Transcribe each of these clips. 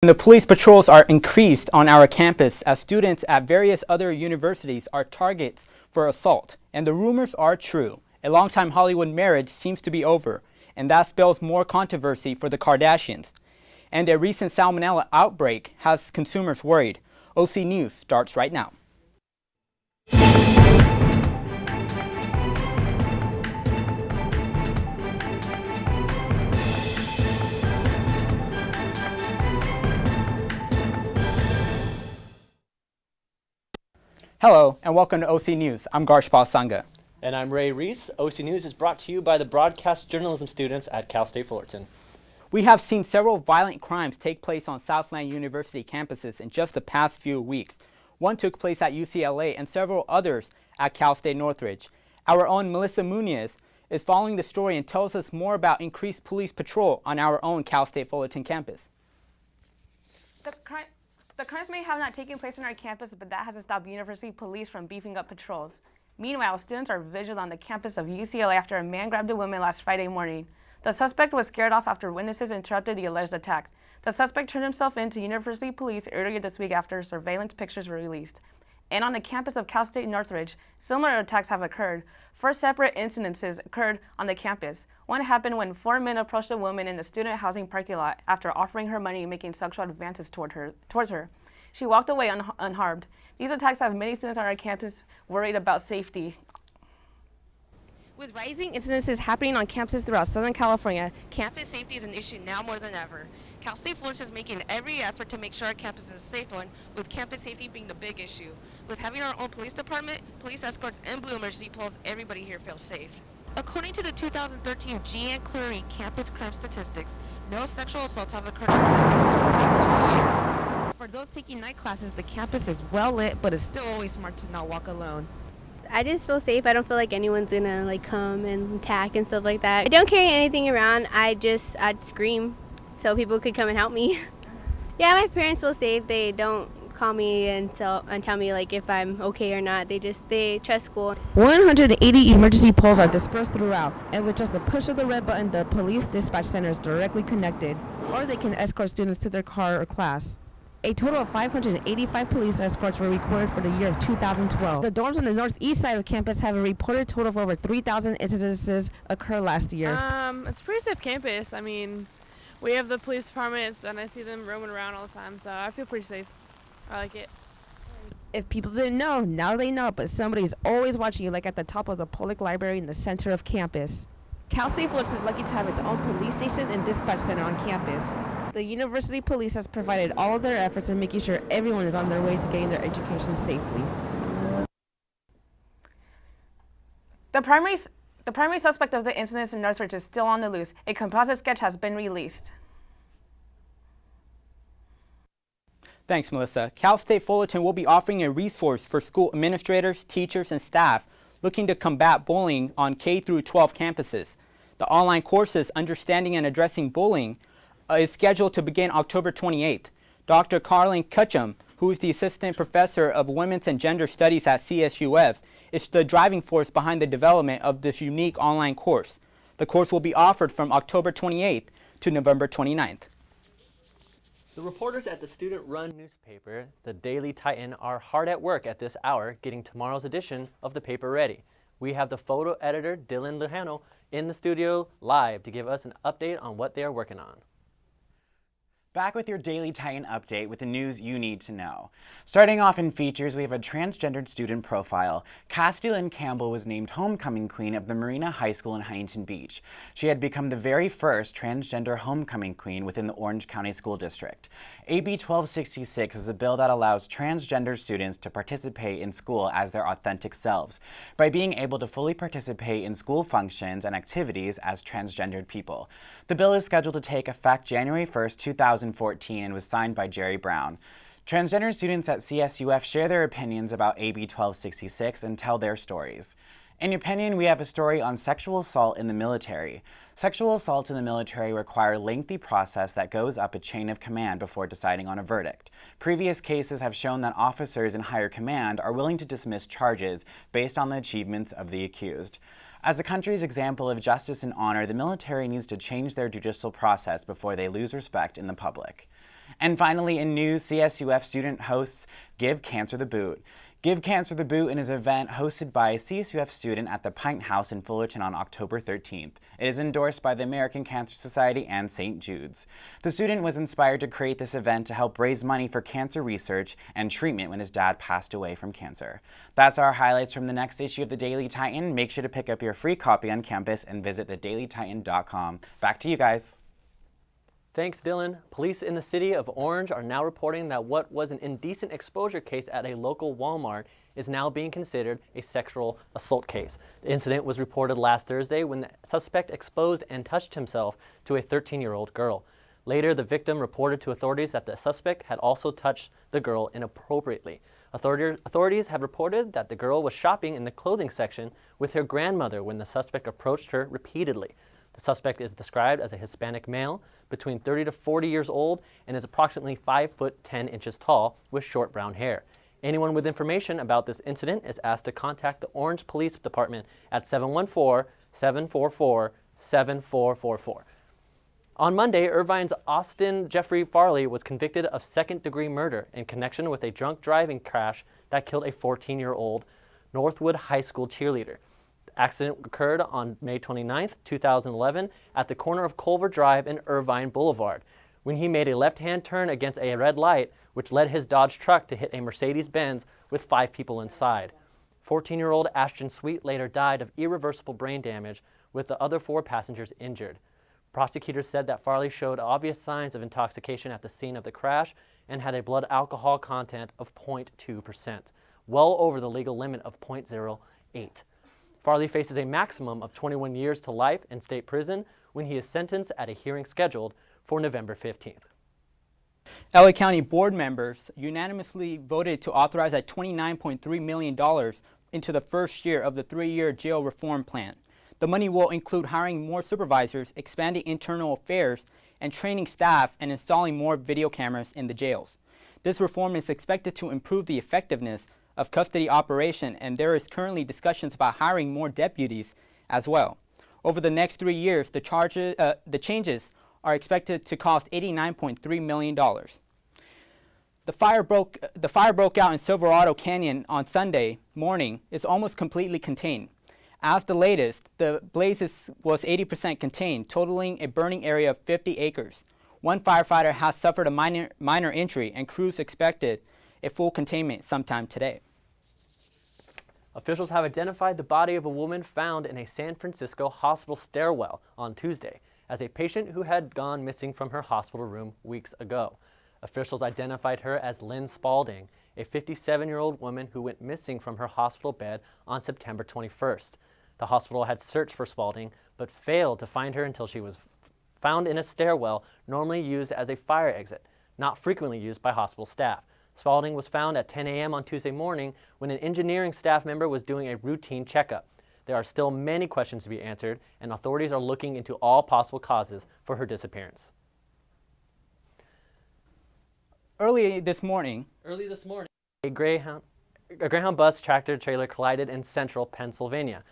The police patrols are increased on our campus as students at various other universities are targets for assault. And the rumors are true. A longtime Hollywood marriage seems to be over, and that spells more controversy for the Kardashians. And a recent salmonella outbreak has consumers worried. OC News starts right now. Hello, and welcome to OC News. I'm Garshpal Sangha. And I'm Ray Reese. OC News is brought to you by the broadcast journalism students at Cal State Fullerton. We have seen several violent crimes take place on Southland University campuses in just the past few weeks. One took place at UCLA and several others at Cal State Northridge. Our own Melissa Munoz is following the story and tells us more about increased police patrol on our own Cal State Fullerton campus. The crimes may have not taken place on our campus, but that hasn't stopped university police from beefing up patrols. Meanwhile, students are vigilant on the campus of UCLA after a man grabbed a woman last Friday morning. The suspect was scared off after witnesses interrupted the alleged attack. The suspect turned himself in to university police earlier this week after surveillance pictures were released. And on the campus of Cal State Northridge, similar attacks have occurred. 4 separate incidences occurred on the campus. One happened when 4 men approached a woman in the student housing parking lot after offering her money and making sexual advances towards her. She walked away unharmed. These attacks have many students on our campus worried about safety. With rising incidences happening on campuses throughout Southern California, campus safety is an issue now more than ever. Cal State Fullerton is making every effort to make sure our campus is a safe one, with campus safety being the big issue. With having our own police department, police escorts, and blue emergency poles, everybody here feels safe. According to the 2013 G.N. Cleary campus crime statistics, no sexual assaults have occurred on campus for the past 2 years. For those taking night classes, the campus is well lit, but it's still always smart to not walk alone. I just feel safe. I don't feel like anyone's gonna come and attack and stuff like that. I don't carry anything around. I'd scream so people could come and help me. Yeah, my parents feel safe. They don't call me and tell me if I'm okay or not. They trust school. 180 emergency poles are dispersed throughout, and with just the push of the red button, the police dispatch center is directly connected, or they can escort students to their car or class. A total of 585 police escorts were recorded for the year of 2012. The dorms on the northeast side of campus have a reported total of over 3,000 incidences occur last year. It's a pretty safe campus. I mean, we have the police departments, and I see them roaming around all the time, so I feel pretty safe. I like it. If people didn't know, now they know, but somebody's always watching you, like at the top of the public library in the center of campus. Cal State Fullerton is lucky to have its own police station and dispatch center on campus. The university police has provided all of their efforts in making sure everyone is on their way to getting their education safely. The primary suspect of the incidents in Northridge is still on the loose. A composite sketch has been released. Thanks, Melissa. Cal State Fullerton will be offering a resource for school administrators, teachers, and staff looking to combat bullying on K-12 campuses. The online courses Understanding and Addressing Bullying is scheduled to begin October 28th. Dr. Carlin Cutchum, who is the Assistant Professor of Women's and Gender Studies at CSUF, is the driving force behind the development of this unique online course. The course will be offered from October 28th to November 29th. The reporters at the student-run newspaper, the Daily Titan, are hard at work at this hour getting tomorrow's edition of the paper ready. We have the photo editor, Dylan Lejano, in the studio live to give us an update on what they are working on. Back with your Daily Titan update with the news you need to know. Starting off in features, we have a transgendered student profile. Cassidy Lynn Campbell was named homecoming queen of the Marina High School in Huntington Beach. She had become the very first transgender homecoming queen within the Orange County School District. AB 1266 is a bill that allows transgender students to participate in school as their authentic selves by being able to fully participate in school functions and activities as transgendered people. The bill is scheduled to take effect January 1st, 2014 and was signed by Jerry Brown. Transgender students at CSUF share their opinions about AB 1266 and tell their stories. In your opinion, we have a story on sexual assault in the military. Sexual assaults in the military require a lengthy process that goes up a chain of command before deciding on a verdict. Previous cases have shown that officers in higher command are willing to dismiss charges based on the achievements of the accused. As a country's example of justice and honor, the military needs to change their judicial process before they lose respect in the public. And finally, in news, CSUF student hosts Give Cancer the Boot. Give Cancer the Boot is an event hosted by a CSUF student at the Pint House in Fullerton on October 13th. It is endorsed by the American Cancer Society and St. Jude's. The student was inspired to create this event to help raise money for cancer research and treatment when his dad passed away from cancer. That's our highlights from the next issue of the Daily Titan. Make sure to pick up your free copy on campus and visit thedailytitan.com. Back to you guys. Thanks, Dylan. Police in the city of Orange are now reporting that what was an indecent exposure case at a local Walmart is now being considered a sexual assault case. The incident was reported last Thursday when the suspect exposed and touched himself to a 13-year-old girl. Later, the victim reported to authorities that the suspect had also touched the girl inappropriately. Authorities have reported that the girl was shopping in the clothing section with her grandmother when the suspect approached her repeatedly. The suspect is described as a Hispanic male, between 30 to 40 years old, and is approximately 5 foot 10 inches tall with short brown hair. Anyone with information about this incident is asked to contact the Orange Police Department at 714-744-7444. On Monday, Irvine's Austin Jeffrey Farley was convicted of second-degree murder in connection with a drunk driving crash that killed a 14-year-old Northwood High School cheerleader. The accident occurred on May 29, 2011, at the corner of Culver Drive and Irvine Boulevard, when he made a left-hand turn against a red light, which led his Dodge truck to hit a Mercedes-Benz with 5 people inside. 14-year-old Ashton Sweet later died of irreversible brain damage, with the other 4 passengers injured. Prosecutors said that Farley showed obvious signs of intoxication at the scene of the crash and had a blood alcohol content of 0.2%, well over the legal limit of 0.08. Farley faces a maximum of 21 years to life in state prison when he is sentenced at a hearing scheduled for November 15th. LA County board members unanimously voted to authorize a $29.3 million into the first year of the 3-year jail reform plan. The money will include hiring more supervisors, expanding internal affairs, and training staff and installing more video cameras in the jails. This reform is expected to improve the effectiveness of custody operation, and there is currently discussions about hiring more deputies as well. Over the next 3 years, the changes are expected to cost $89.3 million. The fire broke out in Silverado Canyon on Sunday morning is almost completely contained. As the latest, the blaze was 80% contained, totaling a burning area of 50 acres. One firefighter has suffered a minor injury, and crews expected a full containment sometime today. Officials have identified the body of a woman found in a San Francisco hospital stairwell on Tuesday as a patient who had gone missing from her hospital room weeks ago. Officials identified her as Lynn Spalding, a 57-year-old woman who went missing from her hospital bed on September 21st. The hospital had searched for Spalding, but failed to find her until she was found in a stairwell normally used as a fire exit, not frequently used by hospital staff. Spalding was found at 10 a.m. on Tuesday morning when an engineering staff member was doing a routine checkup. There are still many questions to be answered, and authorities are looking into all possible causes for her disappearance. Early this morning, a Greyhound bus tractor trailer collided in central Pennsylvania.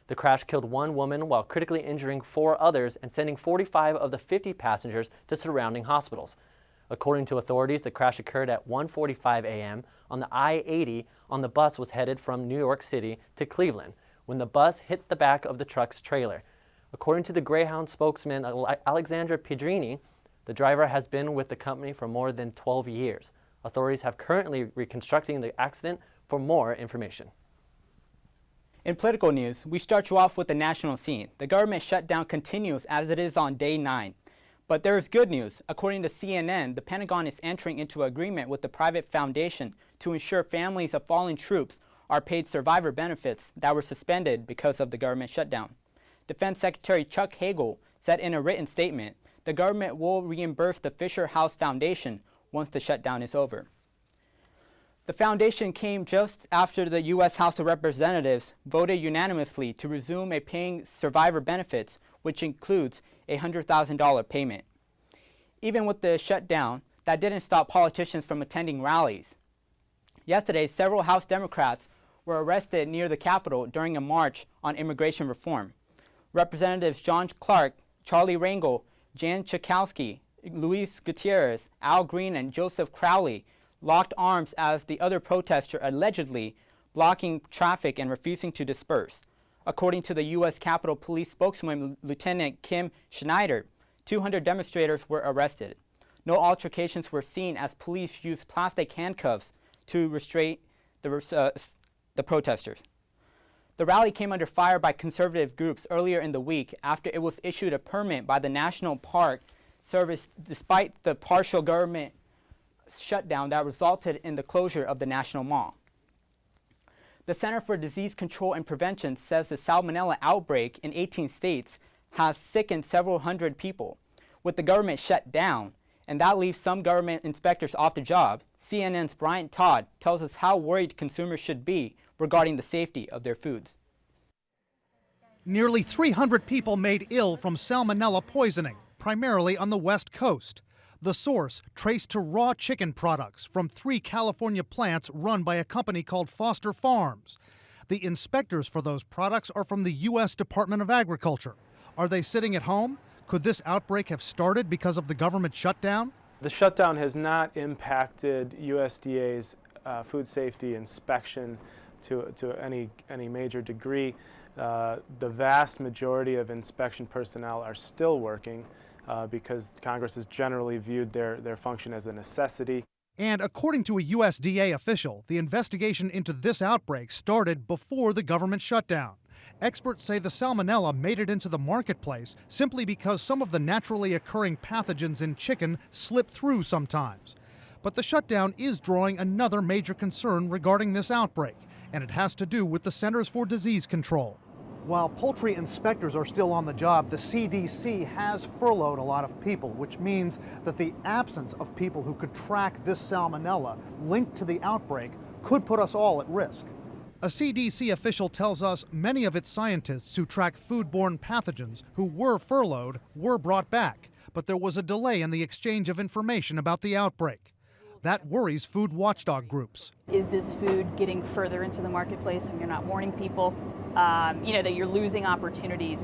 The crash killed 1 woman while critically injuring 4 others and sending 45 of the 50 passengers to surrounding hospitals. According to authorities, the crash occurred at 1:45 a.m. on the I-80 on the bus was headed from New York City to Cleveland when the bus hit the back of the truck's trailer. According to the Greyhound spokesman Alexandra Pedrini, the driver has been with the company for more than 12 years. Authorities have currently reconstructing the accident for more information. In political news, we start you off with the national scene. The government shutdown continues as it is on day 9. But there is good news. According to CNN, the Pentagon is entering into agreement with the private foundation to ensure families of fallen troops are paid survivor benefits that were suspended because of the government shutdown. Defense Secretary Chuck Hagel said in a written statement, the government will reimburse the Fisher House Foundation once the shutdown is over. The foundation came just after the U.S. House of Representatives voted unanimously to resume paying survivor benefits, which includes a $100,000 payment. Even with the shutdown, that didn't stop politicians from attending rallies. Yesterday, several House Democrats were arrested near the Capitol during a march on immigration reform. Representatives John Clark, Charlie Rangel, Jan Schakowsky, Luis Gutierrez, Al Green, and Joseph Crowley locked arms as the other protester allegedly blocking traffic and refusing to disperse. According to the U.S. Capitol Police spokeswoman Lieutenant Kim Schneider, 200 demonstrators were arrested. No altercations were seen as police used plastic handcuffs to restrain the protesters. The rally came under fire by conservative groups earlier in the week after it was issued a permit by the National Park Service despite the partial government shutdown that resulted in the closure of the National Mall. The Center for Disease Control and Prevention says the salmonella outbreak in 18 states has sickened several hundred people. With the government shut down, and that leaves some government inspectors off the job, CNN's Brian Todd tells us how worried consumers should be regarding the safety of their foods. Nearly 300 people made ill from salmonella poisoning, primarily on the West Coast. The source traced to raw chicken products from 3 California plants run by a company called Foster Farms. The inspectors for those products are from the U.S. Department of Agriculture. Are they sitting at home? Could this outbreak have started because of the government shutdown? The shutdown has not impacted USDA's food safety inspection to any major degree. The vast majority of inspection personnel are still working because Congress has generally viewed their function as a necessity. And according to a USDA official, the investigation into this outbreak started before the government shutdown. Experts say the salmonella made it into the marketplace simply because some of the naturally occurring pathogens in chicken slip through sometimes. But the shutdown is drawing another major concern regarding this outbreak, and it has to do with the Centers for Disease Control. While poultry inspectors are still on the job, the CDC has furloughed a lot of people, which means that the absence of people who could track this salmonella linked to the outbreak could put us all at risk. A CDC official tells us many of its scientists who track foodborne pathogens who were furloughed were brought back, but there was a delay in the exchange of information about the outbreak. That worries food watchdog groups. Is this food getting further into the marketplace and you're not warning people? That you're losing opportunities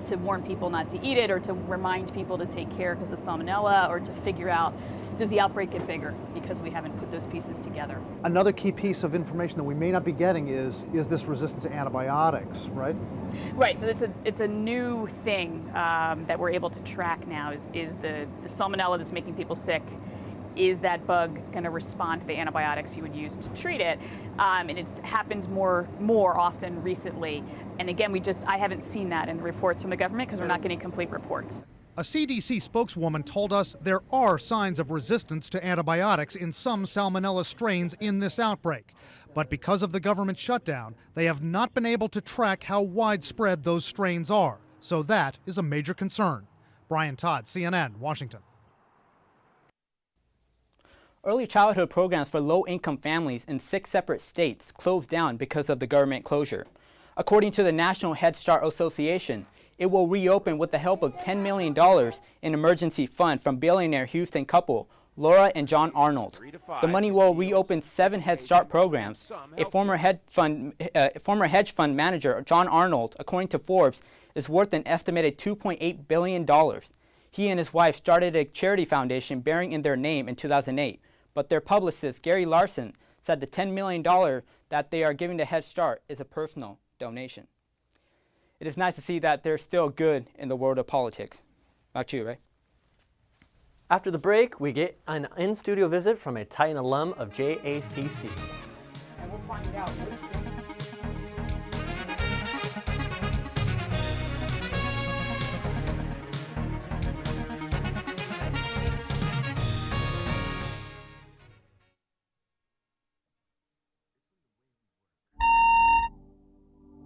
to warn people not to eat it or to remind people to take care because of salmonella, or to figure out, does the outbreak get bigger because we haven't put those pieces together? Another key piece of information that we may not be getting is this resistance to antibiotics, right? Right, so it's a new thing that we're able to track now is the salmonella that's making people sick. Is that bug going to respond to the antibiotics you would use to treat it? And it's happened more often recently. And again, I haven't seen that in the reports from the government because we're not getting complete reports. A CDC spokeswoman told us there are signs of resistance to antibiotics in some salmonella strains in this outbreak. But because of the government shutdown, they have not been able to track how widespread those strains are. So that is a major concern. Brian Todd, CNN, Washington. Early childhood programs for low-income families in 6 separate states closed down because of the government closure. According to the National Head Start Association, it will reopen with the help of $10 million in emergency fund from billionaire Houston couple Laura and John Arnold. The money will reopen 7 Head Start programs. A former hedge fund manager, John Arnold, according to Forbes, is worth an estimated $2.8 billion. He and his wife started a charity foundation bearing in their name in 2008. But their publicist, Gary Larson, said the $10 million that they are giving to Head Start is a personal donation. It is nice to see that there's still good in the world of politics. Back to you, Ray. After the break, we get an in-studio visit from a Titan alum of JACC. And we'll find out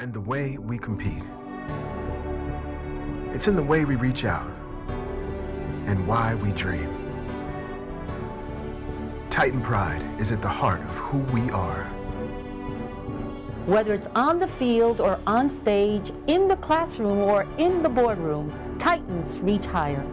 and the way we compete. It's in the way we reach out and why we dream. Titan pride is at the heart of who we are. Whether it's on the field or on stage, in the classroom or in the boardroom, Titans reach higher.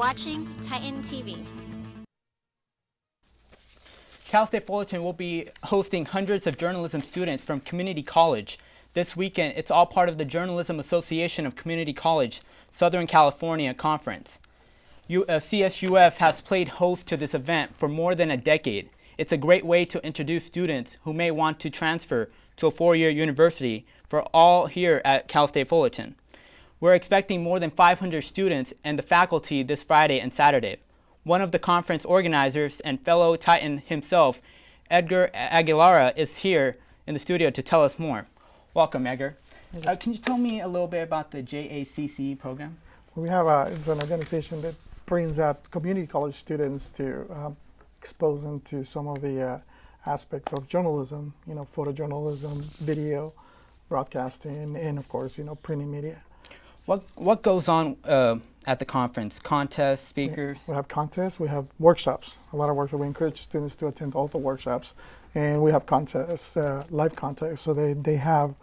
watching Titan TV. Cal State Fullerton will be hosting hundreds of journalism students from community college. This weekend, it's all part of the Journalism Association of Community College Southern California Conference. CSUF has played host to this event for more than a decade. It's a great way to introduce students who may want to transfer to a four-year university for all here at Cal State Fullerton. We're expecting more than 500 students and the faculty this Friday and Saturday. One of the conference organizers and fellow Titan himself, Edgar Aguilara, is here in the studio to tell us more. Welcome, Edgar. Can you tell me a little bit about the JACC program? We have it's an organization that brings out community college students to expose them to some of the aspects of journalism, photojournalism, video, broadcasting, and of course, printing media. What goes on at the conference? Contests, speakers? We have contests, we have workshops, a lot of workshops. We encourage students to attend all the workshops, and we have contests, live contests, so they have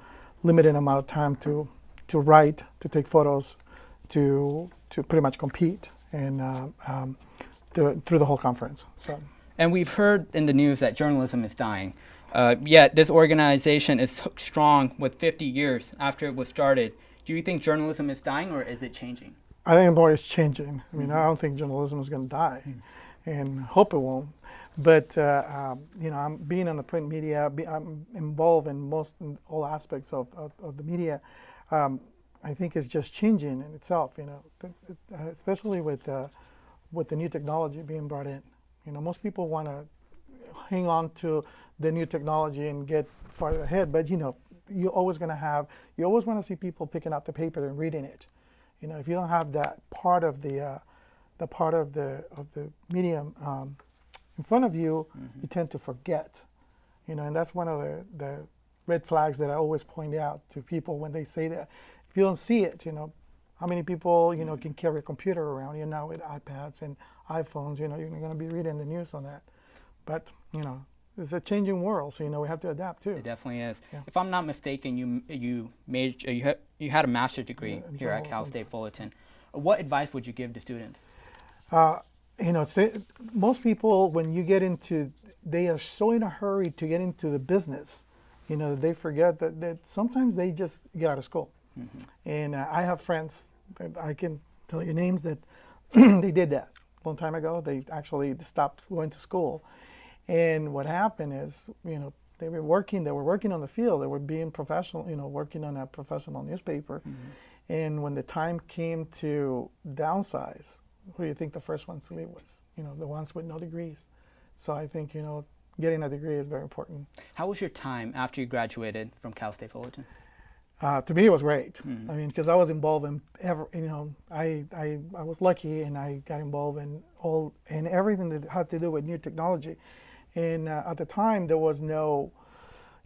limited amount of time to write, to take photos, to pretty much compete and through the whole conference. So. And we've heard in the news that journalism is dying. Yet this organization is strong with 50 years after it was started. Do you think journalism is dying, or is it changing? I think it's changing. I mean, I don't think journalism is going to die, and hope it won't. But I'm being in the print media. I'm involved in all aspects of the media. I think it's just changing in itself. Especially with the new technology being brought in. Most people want to hang on to the new technology and get farther ahead. But you're always going to have. You always want to see people picking up the paper and reading it. If you don't have that part of the medium in front of you, you tend to forget. And that's one of the red flags that I always point out to people when they say that. If you don't see it, how many people can carry a computer around? Now with iPads and iPhones, you're going to be reading the news on that. But it's a changing world, so we have to adapt too. It definitely is. Yeah. If I'm not mistaken, you had a master's degree here at Cal State Fullerton. What advice would you give to students? Most people, when you get into, they are so in a hurry to get into the business, they forget that sometimes they just get out of school. Mm-hmm. And I have friends that I can tell you names that they did that a long time ago. They actually stopped going to school. And what happened is, they were working on the field, they were being professional, working on a professional newspaper. Mm-hmm. And when the time came to downsize, who do you think the first ones to leave was? The ones with no degrees. So I think, getting a degree is very important. How was your time after you graduated from Cal State Fullerton? To me, it was great. Mm-hmm. I mean, because I was involved in I was lucky, and I got involved in everything that had to do with new technology. And at the time, there was no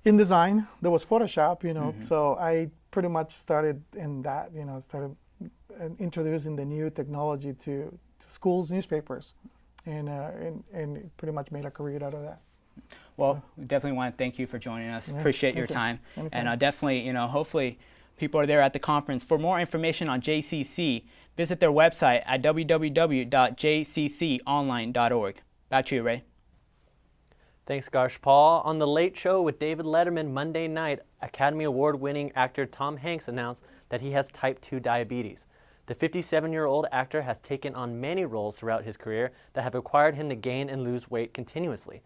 InDesign. There was Photoshop, Mm-hmm. So I pretty much started in that. Started introducing the new technology to schools, newspapers, and pretty much made a career out of that. Well, we definitely want to thank you for joining us. Yeah, appreciate your time. And definitely, hopefully people are there at the conference. For more information on JCC, visit their website at www.jcconline.org. Back to you, Ray. Thanks, Garsh Paul. On The Late Show with David Letterman Monday night, Academy Award-winning actor Tom Hanks announced that he has type 2 diabetes. The 57-year-old actor has taken on many roles throughout his career that have required him to gain and lose weight continuously.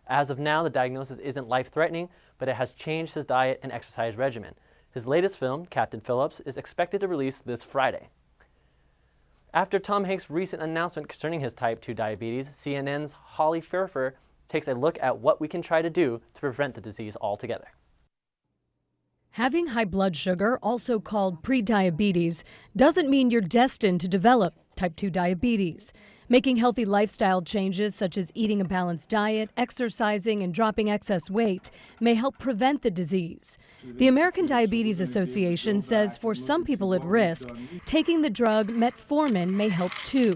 As of now, the diagnosis isn't life-threatening, but it has changed his diet and exercise regimen. His latest film, Captain Phillips, is expected to release this Friday. After Tom Hanks' recent announcement concerning his type 2 diabetes, CNN's Holly Ferfer takes a look at what we can try to do to prevent the disease altogether. Having high blood sugar, also called prediabetes, doesn't mean you're destined to develop type 2 diabetes. Making healthy lifestyle changes such as eating a balanced diet, exercising, and dropping excess weight may help prevent the disease. The American Diabetes Association says for some people at risk, taking the drug metformin may help too.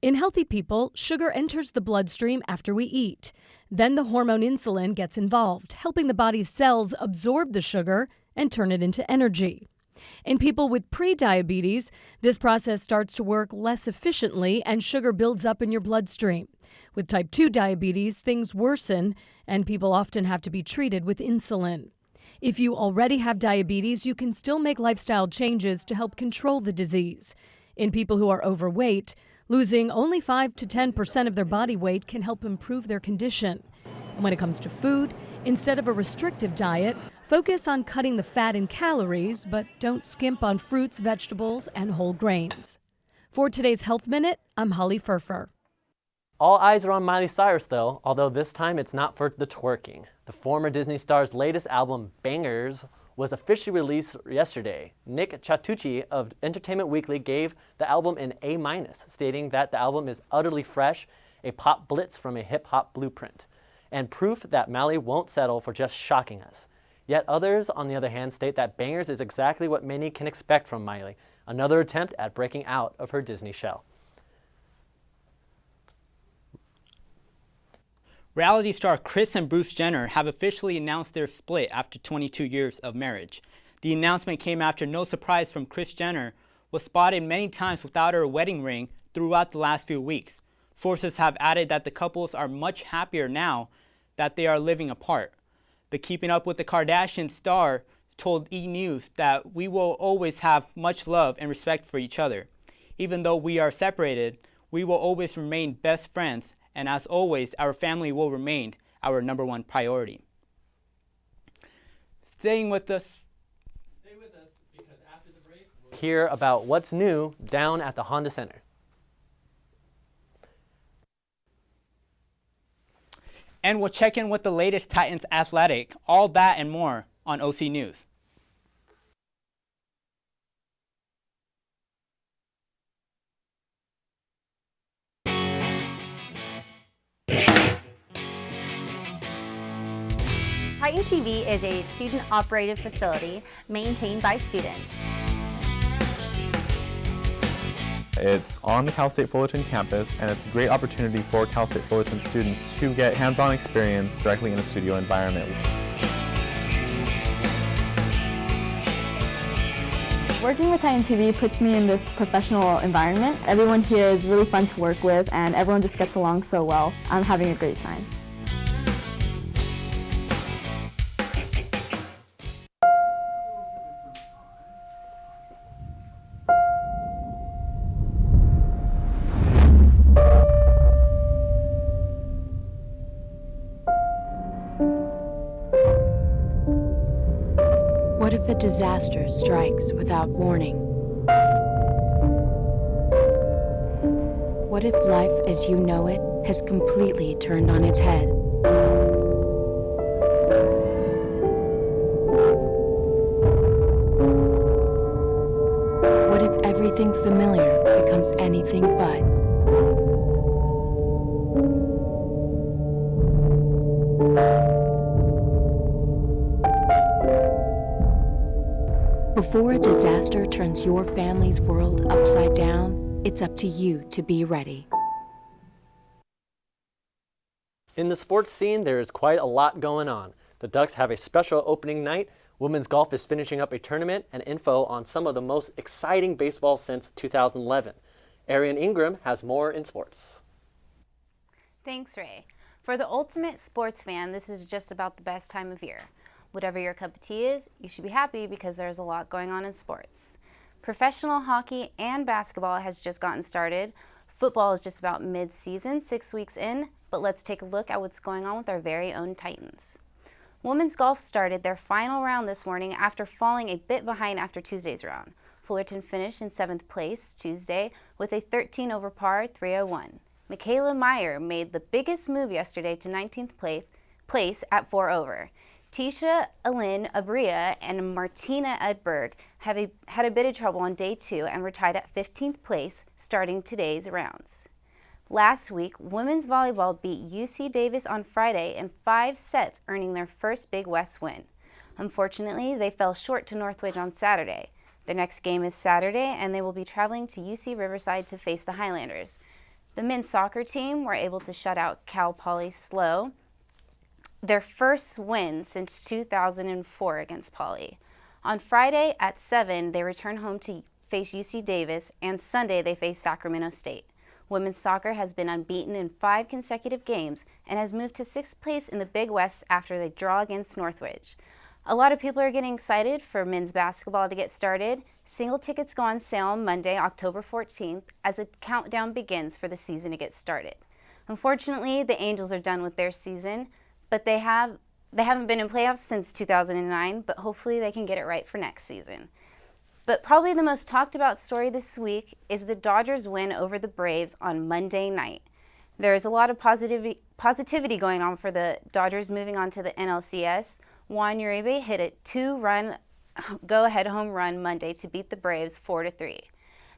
In healthy people, sugar enters the bloodstream after we eat. Then the hormone insulin gets involved, helping the body's cells absorb the sugar and turn it into energy. In people with prediabetes, this process starts to work less efficiently and sugar builds up in your bloodstream. With type 2 diabetes, things worsen and people often have to be treated with insulin. If you already have diabetes, you can still make lifestyle changes to help control the disease. In people who are overweight, losing only 5 to 10% of their body weight can help improve their condition. And when it comes to food, instead of a restrictive diet, focus on cutting the fat and calories, but don't skimp on fruits, vegetables, and whole grains. For today's Health Minute, I'm Holly Furfer. All eyes are on Miley Cyrus, though, although this time it's not for the twerking. The former Disney star's latest album, Bangers, was officially released yesterday. Nick Chatucci of Entertainment Weekly gave the album an A-, stating that the album is utterly fresh, a pop blitz from a hip-hop blueprint, and proof that Miley won't settle for just shocking us. Yet others, on the other hand, state that Bangers is exactly what many can expect from Miley, another attempt at breaking out of her Disney shell. Reality star Kris and Bruce Jenner have officially announced their split after 22 years of marriage. The announcement came after no surprise from Kris Jenner was spotted many times without her wedding ring throughout the last few weeks. Sources have added that the couples are much happier now that they are living apart. The Keeping Up with the Kardashians star told E! News that we will always have much love and respect for each other. Even though we are separated, we will always remain best friends, and as always, our family will remain our #1 priority. Stay with us because after the break, we'll hear about what's new down at the Honda Center. And we'll check in with the latest Titans athletic, all that and more on OC News. TitanTV is a student-operated facility maintained by students. It's on the Cal State Fullerton campus, and it's a great opportunity for Cal State Fullerton students to get hands-on experience directly in a studio environment. Working with TitanTV puts me in this professional environment. Everyone here is really fun to work with, and everyone just gets along so well. I'm having a great time. What if a disaster strikes without warning? What if life as you know it has completely turned on its head? What if everything familiar becomes anything but? Before a disaster turns your family's world upside down, it's up to you to be ready. In the sports scene, there is quite a lot going on. The Ducks have a special opening night, women's golf is finishing up a tournament, and info on some of the most exciting baseball since 2011. Arian Ingram has more in sports. Thanks, Ray. For the ultimate sports fan, this is just about the best time of year. Whatever your cup of tea is, you should be happy because there's a lot going on in sports. Professional hockey and basketball has just gotten started. Football is just about mid-season, 6 weeks in, but let's take a look at what's going on with our very own Titans. Women's golf started their final round this morning after falling a bit behind after Tuesday's round. Fullerton finished in 7th place Tuesday with a 13 over par 301. Michaela Meyer made the biggest move yesterday to 19th place at 4 over. Tisha Alin Abria and Martina Edberg had a bit of trouble on day 2 and were tied at 15th place starting today's rounds. Last week, women's volleyball beat UC Davis on Friday in 5 sets, earning their first Big West win. Unfortunately, they fell short to Northridge on Saturday. Their next game is Saturday, and they will be traveling to UC Riverside to face the Highlanders. The men's soccer team were able to shut out Cal Poly Slow, their first win since 2004 against Poly. On Friday at 7, they return home to face UC Davis, and Sunday they face Sacramento State. Women's soccer has been unbeaten in 5 consecutive games and has moved to 6th place in the Big West after they draw against Northridge. A lot of people are getting excited for men's basketball to get started. Single tickets go on sale on Monday, October 14th, as the countdown begins for the season to get started. Unfortunately, the Angels are done with their season, but they haven't been in playoffs since 2009, but hopefully they can get it right for next season. But probably the most talked about story this week is the Dodgers win over the Braves on Monday night. There is a lot of positivity going on for the Dodgers moving on to the NLCS. Juan Uribe hit a 2-run go-ahead home run Monday to beat the Braves 4-3.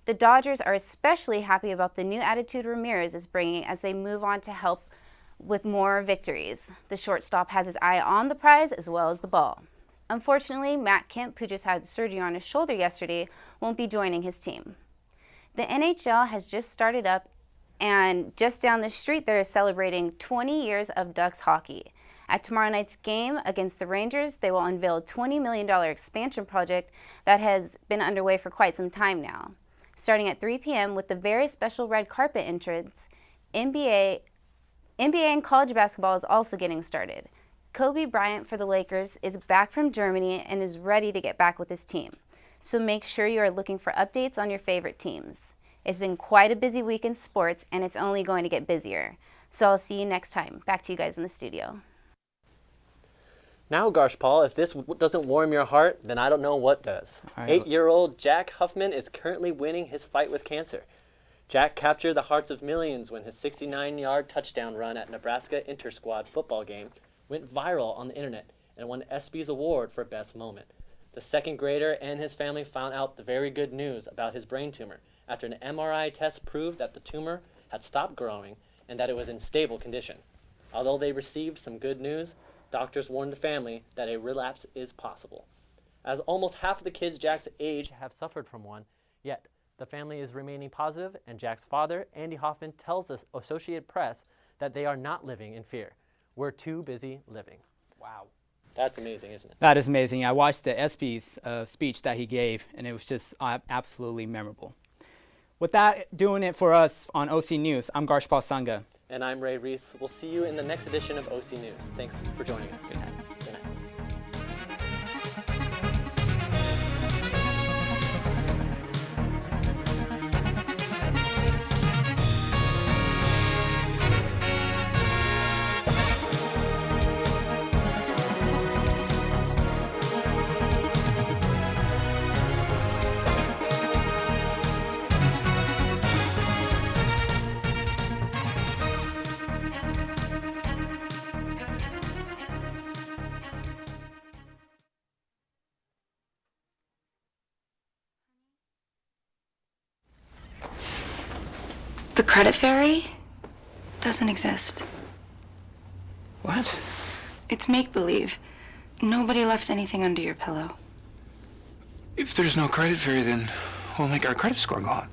The Dodgers are especially happy about the new attitude Ramirez is bringing as they move on to help with more victories. The shortstop has his eye on the prize as well as the ball. Unfortunately, Matt Kemp, who just had surgery on his shoulder yesterday, won't be joining his team. The NHL has just started up, and just down the street they're celebrating 20 years of Ducks hockey. At tomorrow night's game against the Rangers, they will unveil a $20 million expansion project that has been underway for quite some time now. Starting at 3 p.m. with the very special red carpet entrance, NBA and college basketball is also getting started. Kobe Bryant for the Lakers is back from Germany and is ready to get back with his team. So make sure you are looking for updates on your favorite teams. It's been quite a busy week in sports, and it's only going to get busier. So I'll see you next time. Back to you guys in the studio. Now, Garshpal, if this doesn't warm your heart, then I don't know what does. All right. 8-year-old Jack Huffman is currently winning his fight with cancer. Jack captured the hearts of millions when his 69-yard touchdown run at Nebraska inter-squad football game went viral on the internet and won ESPY's award for Best Moment. The second grader and his family found out the very good news about his brain tumor after an MRI test proved that the tumor had stopped growing and that it was in stable condition. Although they received some good news, doctors warned the family that a relapse is possible. As almost half of the kids Jack's age have suffered from one, yet the family is remaining positive, and Jack's father, Andy Hoffman, tells the Associated Press that they are not living in fear. We're too busy living. Wow. That's amazing, isn't it? That is amazing. I watched the ESPY's speech that he gave, and it was just absolutely memorable. With that, doing it for us on OC News, I'm Garshpal Sangha. And I'm Ray Reese. We'll see you in the next edition of OC News. Thanks for joining us. Good night. Good night. The credit fairy doesn't exist. What? It's make-believe. Nobody left anything under your pillow. If there's no credit fairy, then we'll make our credit score go up.